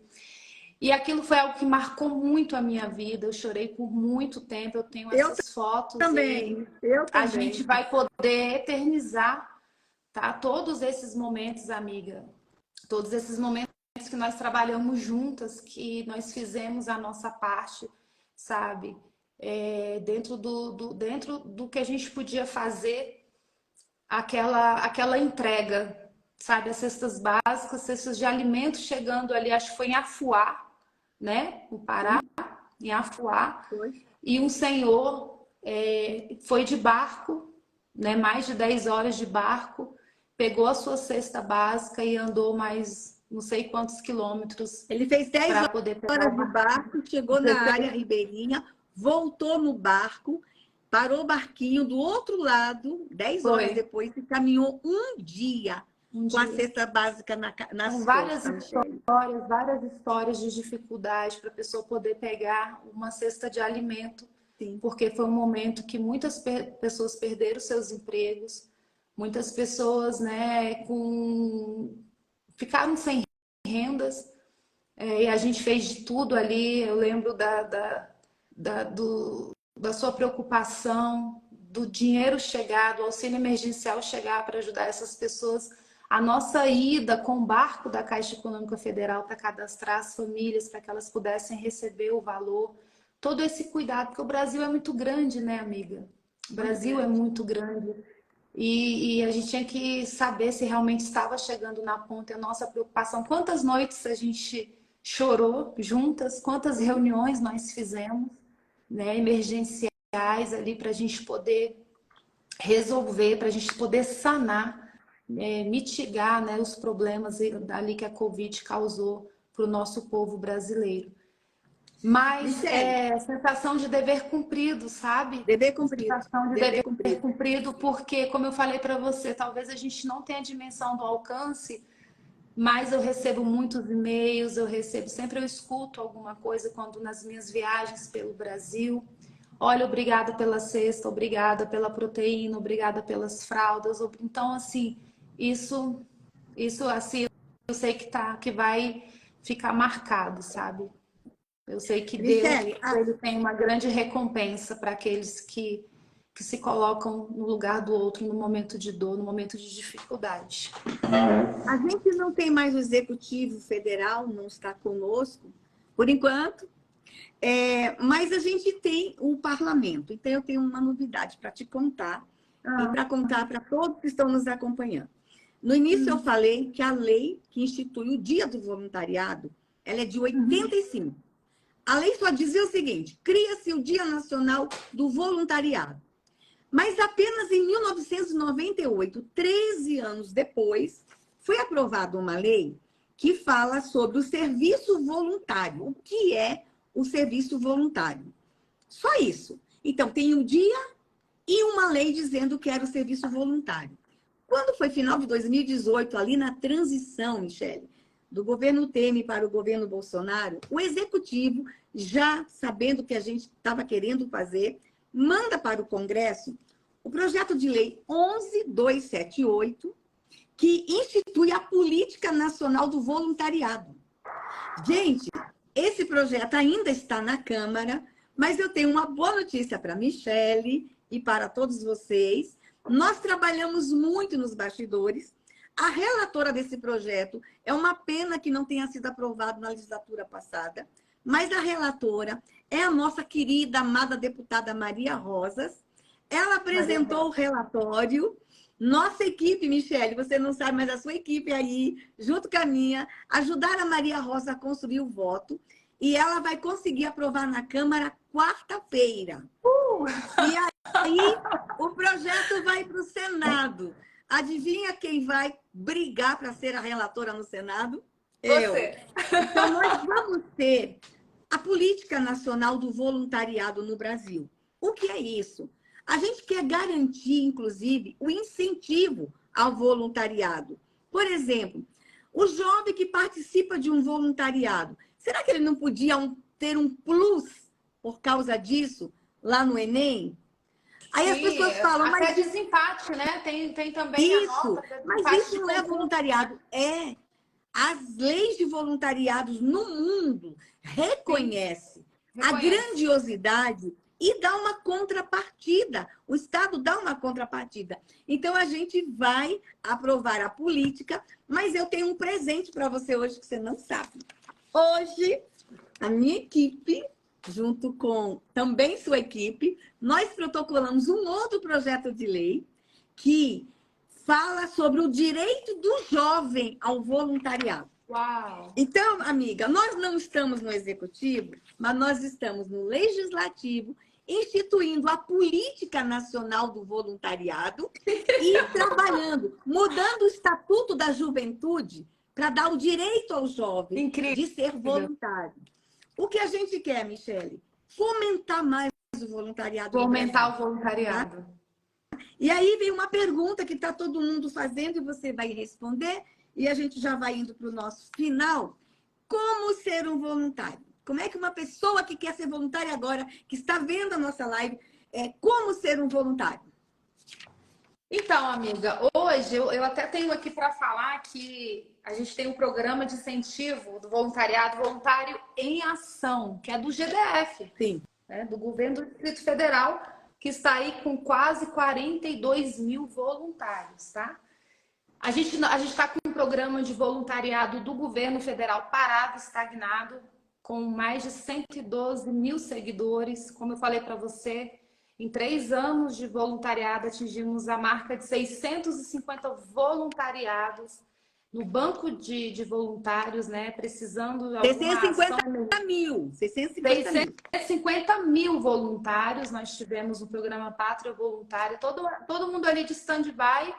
E aquilo foi algo que marcou muito a minha vida, eu chorei por muito tempo, eu tenho essas fotos. Eu também. A gente vai poder eternizar, tá? Todos esses momentos, amiga, todos esses momentos que nós trabalhamos juntas, que nós fizemos a nossa parte, sabe? Dentro do que a gente podia fazer, aquela entrega, sabe? As cestas básicas, cestas de alimentos chegando ali, acho que foi em Afuá, né? No Pará, em Afuá. E um senhor foi de barco, né? Mais de 10 horas de barco, pegou a sua cesta básica e andou mais não sei quantos quilômetros. Ele fez 10 horas de barco, chegou na área ribeirinha, voltou no barco, parou o barquinho do outro lado, 10 horas depois, e caminhou um dia com a cesta básica nas costas. Várias histórias de dificuldade para a pessoa poder pegar uma cesta de alimento. Sim. Porque foi um momento que muitas pessoas perderam seus empregos, muitas pessoas, né, ficaram sem rendas, e a gente fez de tudo ali. Eu lembro da sua preocupação, do dinheiro chegar, do auxílio emergencial chegar para ajudar essas pessoas. A nossa ida com o barco da Caixa Econômica Federal para cadastrar as famílias, para que elas pudessem receber o valor. Todo esse cuidado, porque o Brasil é muito grande, né, amiga? O Brasil é muito grande. E a gente tinha que saber se realmente estava chegando na ponta a nossa preocupação. Quantas noites a gente chorou juntas, quantas reuniões nós fizemos, né, emergenciais ali para a gente poder resolver, para a gente poder sanar, mitigar, né, os problemas ali que a Covid causou para o nosso povo brasileiro. Mas sensação de dever cumprido, sabe? Dever cumprido. Sensação de dever cumprido, porque, como eu falei para você, talvez a gente não tenha a dimensão do alcance, mas eu recebo muitos e-mails, sempre eu escuto alguma coisa quando nas minhas viagens pelo Brasil. Olha, obrigada pela cesta, obrigada pela proteína, obrigada pelas fraldas. Então, assim, isso assim, eu sei que vai ficar marcado, sabe? Eu sei que Deus ele tem uma grande recompensa para aqueles que se colocam no lugar do outro no momento de dor, no momento de dificuldade. A gente não tem mais o Executivo Federal, não está conosco, por enquanto, mas a gente tem o Parlamento. Então, eu tenho uma novidade para te contar e para contar para todos que estão nos acompanhando. No início, eu falei que a lei que institui o Dia do Voluntariado, ela é de 85. A lei só dizia o seguinte: cria-se o Dia Nacional do Voluntariado. Mas apenas em 1998, 13 anos depois, foi aprovada uma lei que fala sobre o serviço voluntário. O que é o serviço voluntário? Só isso. Então, tem um dia e uma lei dizendo que era o serviço voluntário. Quando foi final de 2018, ali na transição, Michele, do governo Temer para o governo Bolsonaro, o executivo, já sabendo o que a gente estava querendo fazer, manda para o Congresso o projeto de lei 11.278, que institui a Política Nacional do Voluntariado. Gente, esse projeto ainda está na Câmara, mas eu tenho uma boa notícia para a Michele e para todos vocês. Nós trabalhamos muito nos bastidores. A relatora desse projeto, é uma pena que não tenha sido aprovado na legislatura passada, mas a relatora é a nossa querida, amada deputada Maria Rosas. Ela apresentou o relatório. Nossa equipe, Michele, você não sabe, mas a sua equipe aí, junto com a minha, ajudaram a Maria Rosa a construir o voto. E ela vai conseguir aprovar na Câmara quarta-feira. E aí, o projeto vai para o Senado. Adivinha quem vai brigar para ser a relatora no Senado? Você. Então, nós vamos ter a Política Nacional do Voluntariado no Brasil. O que é isso? A gente quer garantir, inclusive, o incentivo ao voluntariado. Por exemplo, o jovem que participa de um voluntariado, será que ele não podia ter um plus por causa disso lá no Enem? Aí as pessoas falam, até mas desempate, né? Tem também isso, a nota, mas isso não é voluntariado. É. As leis de voluntariados no mundo reconhecem a grandiosidade e dá uma contrapartida. O Estado dá uma contrapartida. Então, a gente vai aprovar a política, mas eu tenho um presente para você hoje que você não sabe. Hoje, a minha equipe, junto com também sua equipe, nós protocolamos um outro projeto de lei que fala sobre o direito do jovem ao voluntariado. Uau! Então, amiga, nós não estamos no executivo, mas nós estamos no legislativo, instituindo a Política Nacional do Voluntariado e trabalhando, mudando o Estatuto da Juventude para dar o direito ao jovem de ser voluntário. O que a gente quer, Michele? Fomentar mais o voluntariado. Fomentar o voluntariado. Tá? E aí vem uma pergunta que está todo mundo fazendo e você vai responder, e a gente já vai indo para o nosso final. Como ser um voluntário? Como é que uma pessoa que quer ser voluntária agora, que está vendo a nossa live, como ser um voluntário? Então, amiga, hoje eu até tenho aqui para falar que a gente tem um programa de incentivo do voluntariado, Voluntário em Ação, que é do GDF, Sim. Né, do Governo do Distrito Federal, que está aí com quase 42 mil voluntários, tá? A gente está com um programa de voluntariado do governo federal parado, estagnado, com mais de 112 mil seguidores. Como eu falei para você, em 3 anos de voluntariado, atingimos a marca de 650 voluntariados no banco de voluntários, né? Precisando de alguma 650 mil voluntários. Nós tivemos o programa Pátria Voluntária, todo mundo ali de stand-by,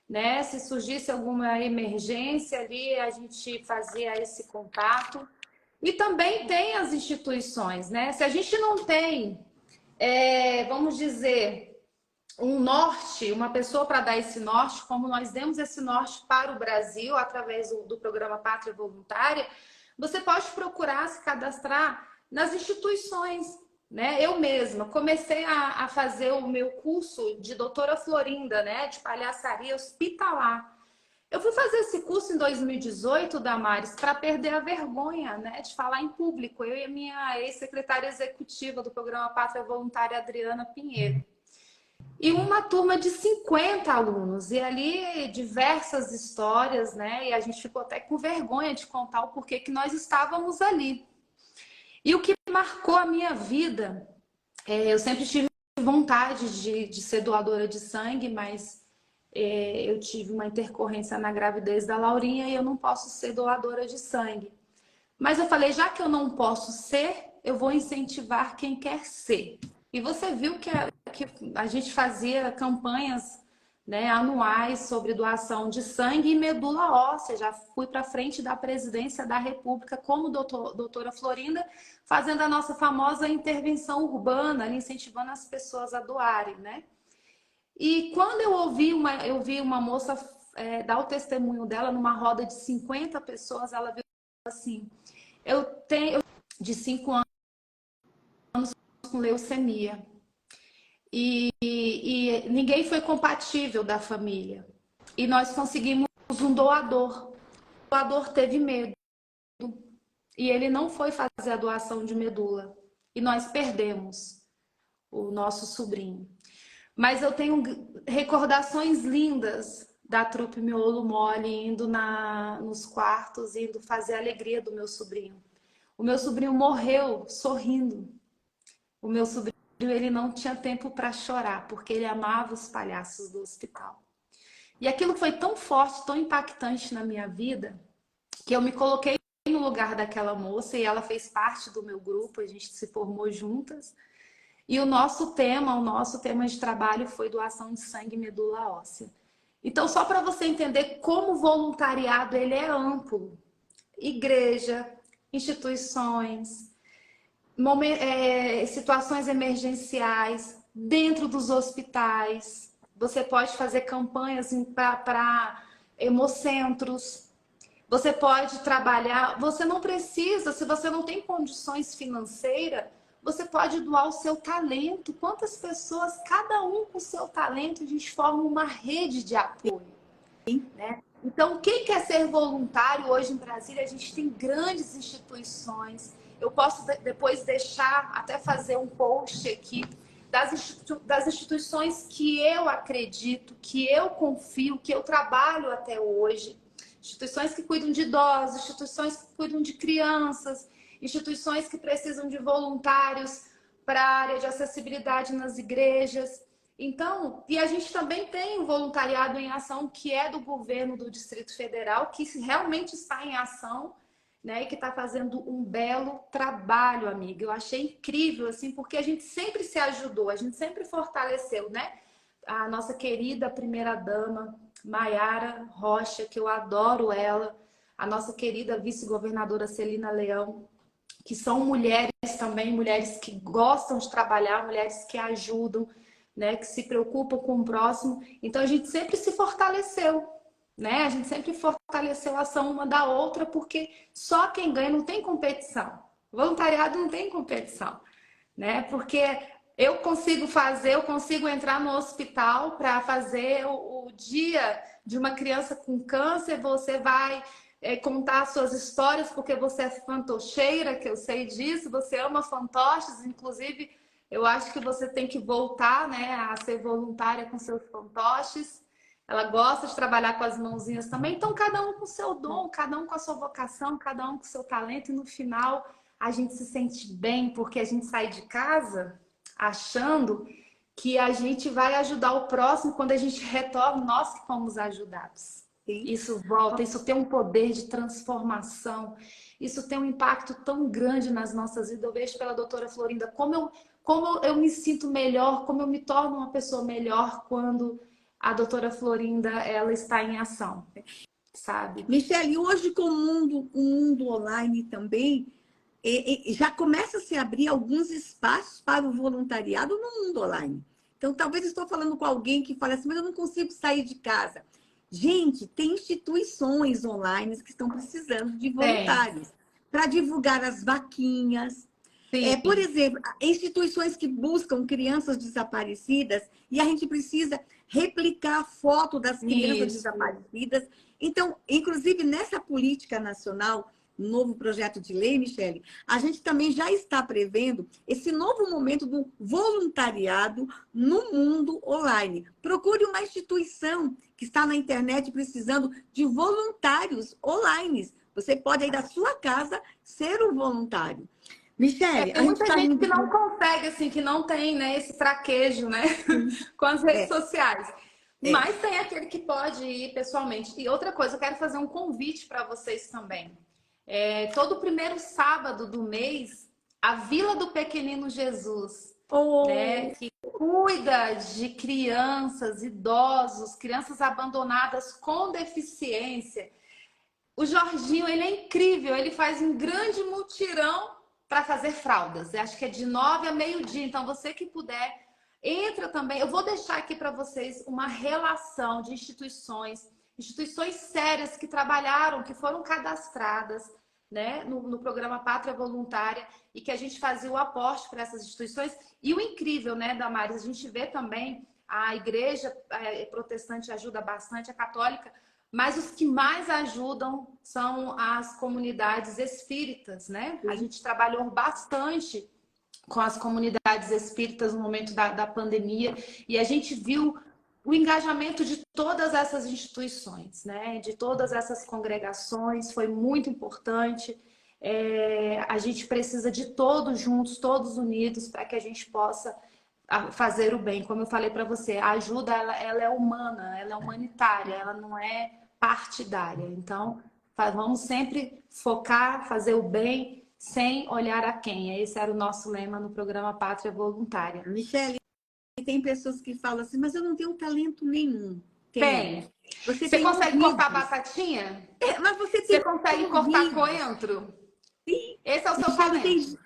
né? Se surgisse alguma emergência ali, a gente fazia esse contato. E também tem as instituições, né? Se a gente não tem, vamos dizer, um norte, uma pessoa para dar esse norte, como nós demos esse norte para o Brasil através do programa Pátria Voluntária, você pode procurar se cadastrar nas instituições, né? Eu mesma comecei a fazer o meu curso de doutora Florinda, né? De palhaçaria hospitalar. Eu fui fazer esse curso em 2018, Damares, para perder a vergonha, né, de falar em público. Eu e a minha ex-secretária executiva do programa Pátria Voluntária, Adriana Pinheiro. E uma turma de 50 alunos. E ali diversas histórias, né? E a gente ficou até com vergonha de contar o porquê que nós estávamos ali. E o que marcou a minha vida, eu sempre tive vontade de ser doadora de sangue, mas eu tive uma intercorrência na gravidez da Laurinha e eu não posso ser doadora de sangue. Mas eu falei, já que eu não posso ser, eu vou incentivar quem quer ser. E você viu que a gente fazia campanhas, né, anuais sobre doação de sangue e medula óssea. Já fui para frente da presidência da República como doutora Florinda, fazendo a nossa famosa intervenção urbana, incentivando as pessoas a doarem, né? E quando eu vi uma moça dar o testemunho dela numa roda de 50 pessoas, ela viu assim: eu tenho de 5 anos com leucemia. E ninguém foi compatível da família. E nós conseguimos um doador. O doador teve medo. E ele não foi fazer a doação de medula. E nós perdemos o nosso sobrinho. Mas eu tenho recordações lindas da trupe Miolo Mole indo nos quartos, indo fazer a alegria do meu sobrinho. O meu sobrinho morreu sorrindo. O meu sobrinho, ele não tinha tempo para chorar, porque ele amava os palhaços do hospital. E aquilo foi tão forte, tão impactante na minha vida, que eu me coloquei no lugar daquela moça e ela fez parte do meu grupo, a gente se formou juntas. E o nosso tema de trabalho foi doação de sangue e medula óssea. Então, só para você entender como o voluntariado ele é amplo. Igreja, instituições, situações emergenciais, dentro dos hospitais. Você pode fazer campanhas para hemocentros. Você pode trabalhar. Você não precisa, se você não tem condições financeiras, você pode doar o seu talento. Quantas pessoas, cada um com o seu talento, a gente forma uma rede de apoio, né? Então, quem quer ser voluntário hoje em Brasília, a gente tem grandes instituições. Eu posso depois deixar, até fazer um post aqui das instituições que eu acredito, que eu confio, que eu trabalho até hoje. Instituições que cuidam de idosos, instituições que cuidam de crianças, instituições que precisam de voluntários para a área de acessibilidade nas igrejas. Então, e a gente também tem o voluntariado em ação, que é do governo do Distrito Federal, que realmente está em ação, né, e que está fazendo um belo trabalho, amiga. Eu achei incrível, assim, porque a gente sempre se ajudou, a gente sempre fortaleceu, né? A nossa querida primeira-dama, Maiara Rocha, que eu adoro ela, a nossa querida vice-governadora Celina Leão, que são mulheres também, mulheres que gostam de trabalhar, mulheres que ajudam, né, que se preocupam com o próximo. Então a gente sempre se fortaleceu, né? A gente sempre fortaleceu a ação uma da outra, porque só quem ganha, não tem competição. Voluntariado não tem competição, né? Porque eu consigo entrar no hospital para fazer o dia de uma criança com câncer, você vai contar suas histórias, porque você é fantocheira, que eu sei disso, você ama fantoches, inclusive eu acho que você tem que voltar, né, a ser voluntária com seus fantoches. Ela gosta de trabalhar com as mãozinhas também. Então, cada um com o seu dom, cada um com a sua vocação, cada um com o seu talento. E no final, a gente se sente bem, porque a gente sai de casa achando que a gente vai ajudar o próximo. Quando a gente retorna, nós que fomos ajudados. Sim. Isso volta, isso tem um poder de transformação. Isso tem um impacto tão grande nas nossas vidas. Eu vejo pela doutora Florinda como eu me sinto melhor, como eu me torno uma pessoa melhor quando a doutora Florinda ela está em ação, sabe? Michele, hoje com o mundo online também, já começa a se abrir alguns espaços para o voluntariado no mundo online. Então, talvez estou falando com alguém que fala assim, mas eu não consigo sair de casa. Gente, tem instituições online que estão precisando de voluntários para divulgar as vaquinhas. Por exemplo, instituições que buscam crianças desaparecidas e a gente precisa replicar a foto das crianças desaparecidas. Então, inclusive nessa política nacional, novo projeto de lei, Michele, a gente também já está prevendo esse novo momento do voluntariado no mundo online. Procure uma instituição que está na internet precisando de voluntários online. Você pode aí da sua casa ser um voluntário. Michele, tem muita gente que não consegue, assim, que não tem, né, esse traquejo, né, com as redes sociais. Mas tem aquele que pode ir pessoalmente. E outra coisa, eu quero fazer um convite para vocês também. Todo primeiro sábado do mês, a Vila do Pequenino Jesus, né? Que cuida de crianças, idosos, crianças abandonadas com deficiência. O Jorginho, ele é incrível, ele faz um grande mutirão para fazer fraldas. Eu acho que é de 9 a meio-dia, então você que puder, entra também. Eu vou deixar aqui para vocês uma relação de instituições sérias que trabalharam, que foram cadastradas, né, no programa Pátria Voluntária, e que a gente fazia o aporte para essas instituições. E o incrível, né, Damares, a gente vê também a igreja protestante ajuda bastante, a católica, mas os que mais ajudam são as comunidades espíritas, né? A gente trabalhou bastante com as comunidades espíritas no momento da pandemia e a gente viu o engajamento de todas essas instituições, né? De todas essas congregações, foi muito importante. A gente precisa de todos juntos, todos unidos, para que a gente possa fazer o bem. Como eu falei para você, a ajuda ela é humana, ela é humanitária, ela não é partidária. Então, vamos sempre focar, fazer o bem sem olhar a quem. Esse era o nosso lema no programa Pátria Voluntária. Michele, tem pessoas que falam assim, mas eu não tenho talento nenhum. Tem. Você consegue cortar batatinha? Mas você consegue cortar coentro? Sim. Esse é o seu talento.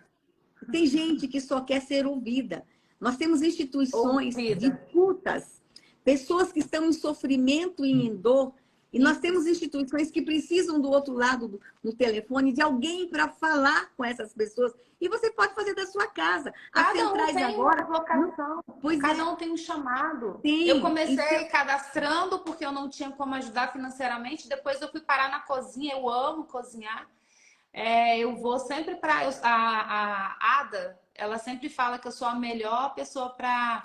Tem gente que só quer ser ouvida. Nós temos instituições de putas, pessoas que estão em sofrimento e em dor, e nós temos instituições que precisam do outro lado no telefone de alguém para falar com essas pessoas. E você pode fazer da sua casa. Cada um tem agora, uma vocação. Cada um tem um chamado. Sim, eu comecei cadastrando porque eu não tinha como ajudar financeiramente. Depois eu fui parar na cozinha. Eu amo cozinhar. Eu vou sempre para... A Ada, ela sempre fala que eu sou a melhor pessoa para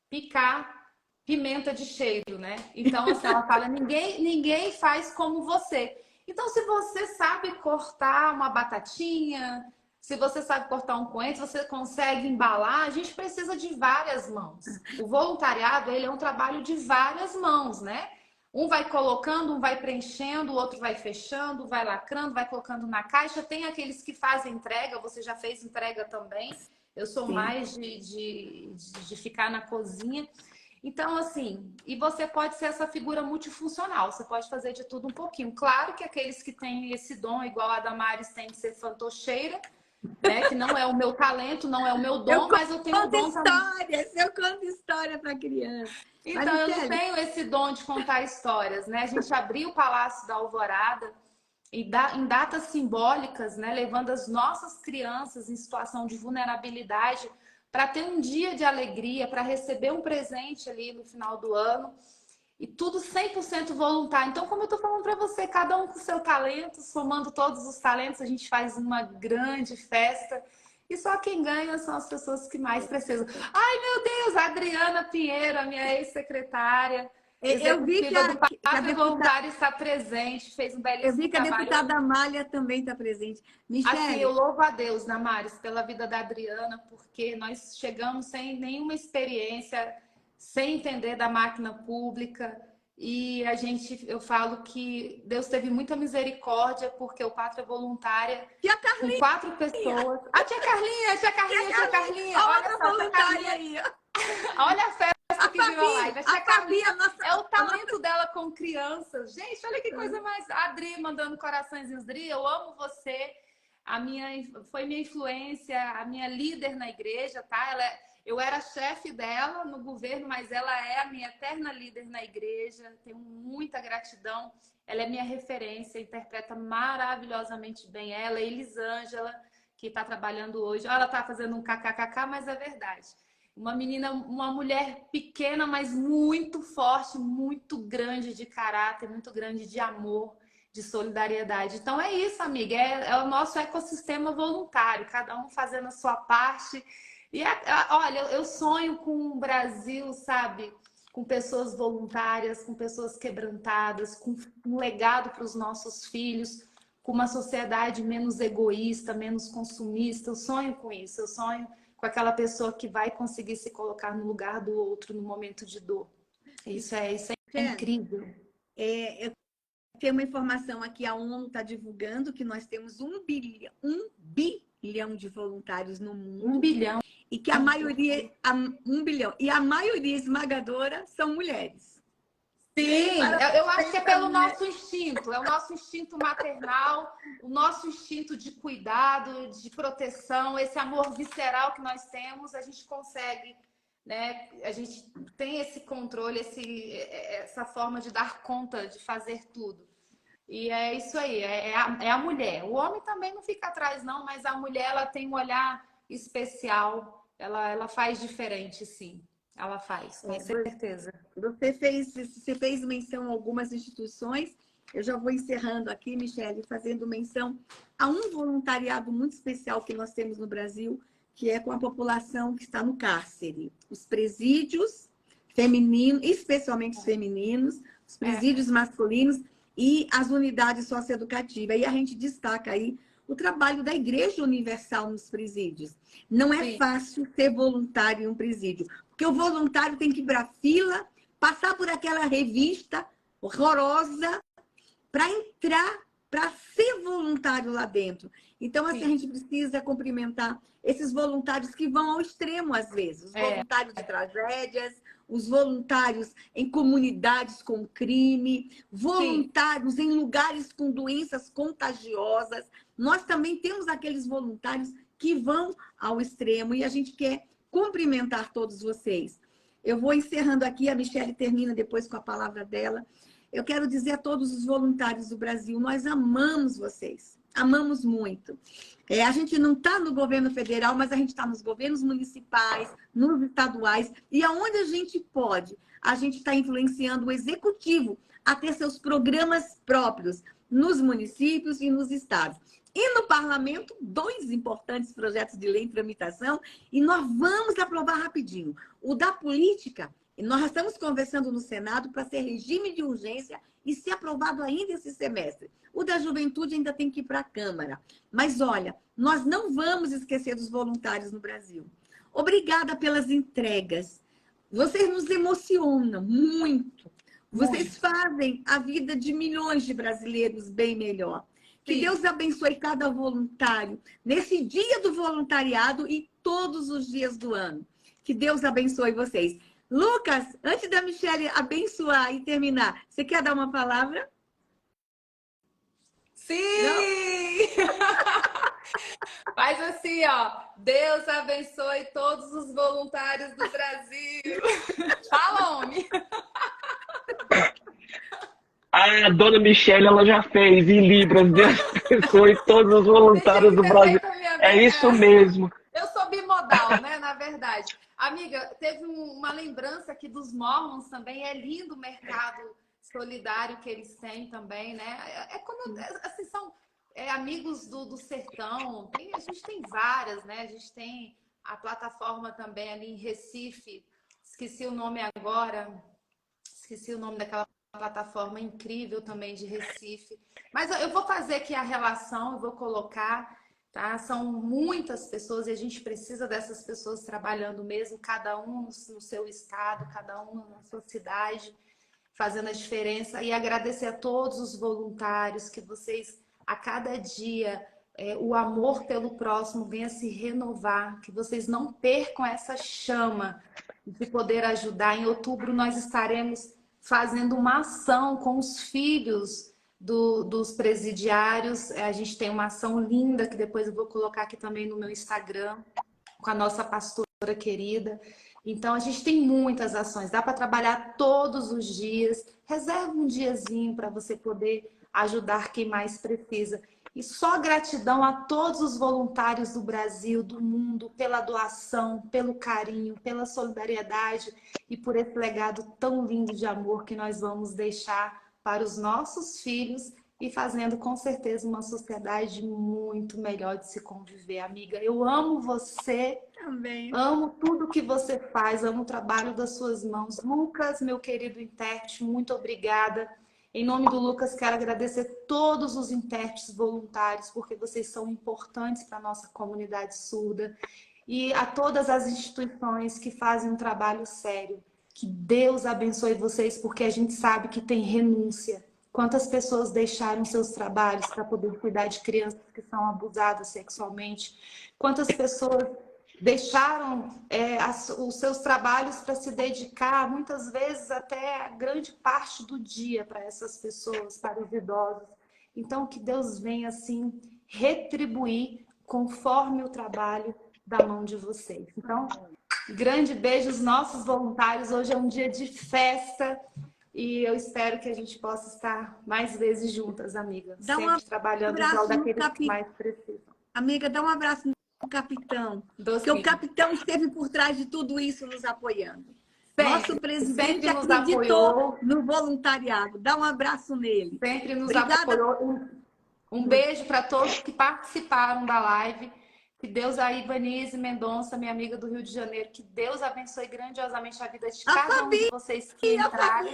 picar pimenta de cheiro, né? Então, assim, ela fala, ninguém faz como você. Então, se você sabe cortar uma batatinha, se você sabe cortar um coentro, você consegue embalar, a gente precisa de várias mãos. O voluntariado, ele é um trabalho de várias mãos, né? Um vai colocando, um vai preenchendo, o outro vai fechando, vai lacrando, vai colocando na caixa. Tem aqueles que fazem entrega, você já fez entrega também. Eu sou mais de ficar na cozinha. Então, assim, e você pode ser essa figura multifuncional, você pode fazer de tudo um pouquinho. Claro que aqueles que têm esse dom, igual a Damares, tem que ser fantocheira, né? Que não é o meu talento, não é o meu dom, mas eu tenho o dom também. Eu conto história para criança. Então, eu não tenho esse dom de contar histórias, né? A gente abriu o Palácio da Alvorada em datas simbólicas, né? Levando as nossas crianças em situação de vulnerabilidade para ter um dia de alegria, para receber um presente ali no final do ano. E tudo 100% voluntário. Então, como eu estou falando para você, cada um com o seu talento, somando todos os talentos, a gente faz uma grande festa. E só quem ganha são as pessoas que mais precisam. Ai, meu Deus, a Adriana Pinheiro, a minha ex-secretária, eu vi que a Pátria Voluntária está presente, fez um belíssimo trabalho. Eu vi que a deputada Amália também está presente. Michele, assim, eu louvo a Deus, Damares, pela vida da Adriana, porque nós chegamos sem nenhuma experiência, sem entender da máquina pública. E eu falo que Deus teve muita misericórdia, porque o Pátria Voluntária, com 4 pessoas... A tia Carlinha! Olha só, tia Carlinha aí. Olha a festa que virou a live. A tia Carlinha é o talento dela com crianças. Gente, olha que coisa mais... A Adri mandando coraçõezinhos. Adri, eu amo você. Foi minha influência, a minha líder na igreja, tá? Eu era chefe dela no governo, mas ela é a minha eterna líder na igreja. Tenho muita gratidão. Ela é minha referência, interpreta maravilhosamente bem. Ela, Elisângela, que está trabalhando hoje. Ela está fazendo um kkkk, mas é verdade. Uma mulher pequena, mas muito forte, muito grande de caráter, muito grande de amor, de solidariedade. Então é isso, amiga. É o nosso ecossistema voluntário, cada um fazendo a sua parte. E olha, eu sonho com um Brasil, sabe, com pessoas voluntárias, com pessoas quebrantadas, com um legado para os nossos filhos, com uma sociedade menos egoísta, menos consumista. Eu sonho com isso, eu sonho com aquela pessoa que vai conseguir se colocar no lugar do outro no momento de dor. Isso é incrível. Eu tenho uma informação aqui, a ONU está divulgando que nós temos 1 bilhão bilhão de voluntários no mundo. 1 bilhão. E que a maioria, 1 bilhão, e a maioria esmagadora são mulheres. Sim, eu acho que é pelo nosso instinto, é o nosso instinto maternal, o nosso instinto de cuidado, de proteção, esse amor visceral que nós temos, a gente consegue, né? A gente tem esse controle, essa forma de dar conta, de fazer tudo. E é isso aí, é a mulher. O homem também não fica atrás, não, mas a mulher, ela tem um olhar especial, ela faz diferente, sim. Ela faz, com certeza. Você fez menção a algumas instituições. Eu já vou encerrando aqui, Michele, fazendo menção a um voluntariado muito especial que nós temos no Brasil, que é com a população que está no cárcere. Os presídios femininos, especialmente os femininos, os presídios masculinos e as unidades socioeducativas. E a gente destaca aí o trabalho da Igreja Universal nos presídios. Não é fácil ser voluntário em um presídio, porque o voluntário tem que ir para a fila, passar por aquela revista horrorosa para entrar, para ser voluntário lá dentro. Então, assim, a gente precisa cumprimentar esses voluntários que vão ao extremo, às vezes. Os voluntários de tragédias, os voluntários em comunidades com crime, voluntários em lugares com doenças contagiosas. Nós também temos aqueles voluntários que vão ao extremo e a gente quer cumprimentar todos vocês. Eu vou encerrando aqui, a Michele termina depois com a palavra dela. Eu quero dizer a todos os voluntários do Brasil, nós amamos vocês, amamos muito. A gente não está no governo federal, mas a gente está nos governos municipais, nos estaduais, e aonde a gente pode, a gente está influenciando o executivo a ter seus programas próprios nos municípios e nos estados. E no parlamento, 2 importantes projetos de lei em tramitação, e nós vamos aprovar rapidinho. O da política, nós estamos conversando no Senado para ser regime de urgência e ser aprovado ainda esse semestre. O da juventude ainda tem que ir para a Câmara. Mas olha, nós não vamos esquecer dos voluntários no Brasil. Obrigada pelas entregas. Vocês nos emocionam muito. Vocês fazem a vida de milhões de brasileiros bem melhor. Que Deus abençoe cada voluntário nesse dia do voluntariado e todos os dias do ano. Que Deus abençoe vocês. Lucas, antes da Michele abençoar e terminar, você quer dar uma palavra? Sim! Faz assim, ó. Deus abençoe todos os voluntários do Brasil. Fala, homem! A dona Michele, ela já fez em Libras. Deus abençoe todos os voluntários do Brasil. É isso mesmo. Eu sou bimodal, né? Na verdade. Amiga, teve uma lembrança aqui dos Mormons também. É lindo o mercado solidário que eles têm também, né? Assim, são amigos do sertão. A gente tem várias, né? A gente tem a plataforma também ali em Recife. Esqueci o nome agora. Esqueci o nome daquela plataforma incrível também de Recife. Mas eu vou fazer aqui a relação, eu vou colocar, tá? São muitas pessoas e a gente precisa dessas pessoas trabalhando mesmo, cada um no seu estado, cada um na sua cidade, fazendo a diferença. E agradecer a todos os voluntários, que vocês, a cada dia, o amor pelo próximo venha se renovar, que vocês não percam essa chama de poder ajudar. Em outubro nós estaremos fazendo uma ação com os filhos dos presidiários. A gente tem uma ação linda, que depois eu vou colocar aqui também no meu Instagram, com a nossa pastora querida. Então, a gente tem muitas ações. Dá para trabalhar todos os dias. Reserva um diazinho para você poder ajudar quem mais precisa. E só gratidão a todos os voluntários do Brasil, do mundo, pela doação, pelo carinho, pela solidariedade e por esse legado tão lindo de amor que nós vamos deixar para os nossos filhos e fazendo com certeza uma sociedade muito melhor de se conviver. Amiga, eu amo você, também. Amo tudo que você faz, amo o trabalho das suas mãos. Lucas, meu querido intérprete, muito obrigada. Em nome do Lucas, quero agradecer todos os intérpretes voluntários, porque vocês são importantes para a nossa comunidade surda. E a todas as instituições que fazem um trabalho sério. Que Deus abençoe vocês, porque a gente sabe que tem renúncia Quantas pessoas deixaram seus trabalhos para poder cuidar de crianças que são abusadas sexualmente? Quantas pessoas deixaram os seus trabalhos para se dedicar, muitas vezes até grande parte do dia para essas pessoas, para os idosos. Então, que Deus venha, assim, retribuir conforme o trabalho da mão de vocês. Então, grande beijo aos nossos voluntários. Hoje é um dia de festa e eu espero que a gente possa estar mais vezes juntas, amiga. Sempre trabalhando em prol daqueles que mais precisam. Amiga, dá um abraço no capitão. Porque o capitão esteve por trás de tudo isso nos apoiando. Sempre, nosso presidente nos acreditou apoiou no voluntariado. Dá um abraço nele. Sempre nos apoiou. Um beijo para todos que participaram da live. Que Deus, a Ivanise Mendonça, minha amiga do Rio de Janeiro, que Deus abençoe grandiosamente a vida de cada um de vocês que entraram.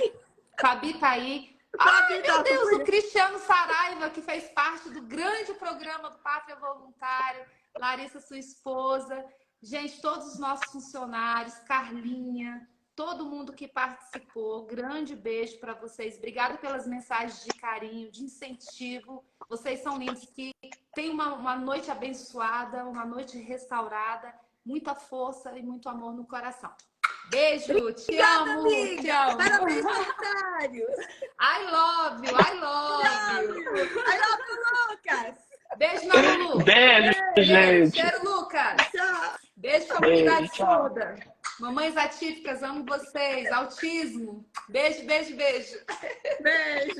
Fabi tá aí. Ai, meu Deus, o Cristiano Saraiva, que fez parte do grande programa do Pátria Voluntário. Larissa, sua esposa. Gente, todos os nossos funcionários, Carlinha, todo mundo que participou. Grande beijo para vocês. Obrigada pelas mensagens de carinho, de incentivo. Vocês são lindos. Que tenham uma noite abençoada, uma noite restaurada. Muita força e muito amor no coração. Beijo, obrigada, te amo, amiga. te amo. Parabéns, voluntário. I love you, I love you. I love you, Lucas. Beijo, Lu. Beijo, gente. Cheiro, Lucas. Tchau. Beijo, comunidade surda. Mamães atípicas, amo vocês. Autismo. Beijo, beijo, beijo. Beijo.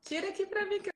Tira aqui pra mim.